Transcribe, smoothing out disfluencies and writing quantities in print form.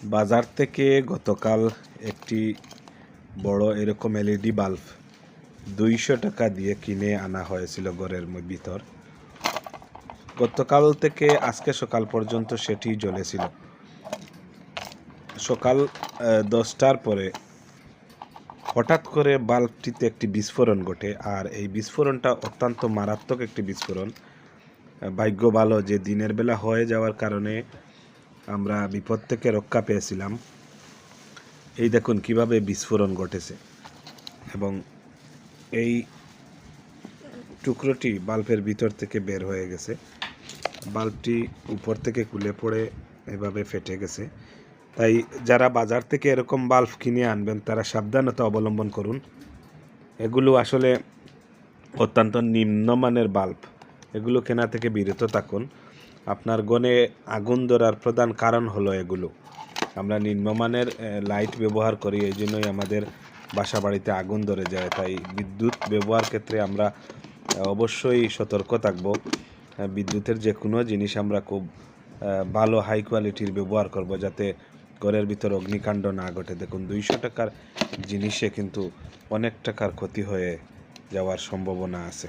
বাজার থেকে গতকাল একটি বড় এরকম এলইডি বাল্ব 200 টাকা দিয়ে কিনে আনা হয়েছিল ঘরের ভিতর। গতকাল থেকে আজকে সকাল পর্যন্ত সেটি জ্বলেছিল। সকাল 10টার পরে হঠাৎ করে বাল্বটিতে একটি বিস্ফোরণ ঘটে, আর এই বিস্ফোরণটা অত্যন্ত মারাত্মক একটি বিস্ফোরণ। ভাগ্য ভালো যে দিনের বেলা হয়ে যাওয়ার কারণে আমরা বিপদ থেকে রক্ষা পেয়েছিলাম। এই দেখুন কিভাবে বিস্ফোরণ ঘটেছে, এবং এই টুকরোটি বাল্বের ভিতর থেকে বের হয়ে গেছে। বাল্বটি উপর থেকে খুলে পড়ে এভাবে ফেটে গেছে। তাই যারা বাজার থেকে এরকম বাল্ব কিনে আনবেন তারা সাবধানতা অবলম্বন করুন। এগুলো আসলে অত্যন্ত নিম্নমানের বাল্ব, এগুলো কেনা থেকে বিরত থাকুন। আপনার গনে আগুন ধরার প্রধান কারণ হলো এগুলো। আমরা নিম্নমানের লাইট ব্যবহার করি, এই জন্যই আমাদের বাসা বাড়িতে আগুন ধরে যায়। তাই বিদ্যুৎ ব্যবহার ক্ষেত্রে আমরা অবশ্যই সতর্ক থাকব। বিদ্যুতের যে কোনো জিনিস আমরা খুব ভালো হাই কোয়ালিটির ব্যবহার করব, যাতে ঘরের ভিতর অগ্নিকাণ্ড না ঘটে। দেখুন 200 টাকার জিনিসে কিন্তু অনেক টাকার ক্ষতি হয়ে যাওয়ার সম্ভাবনা আছে।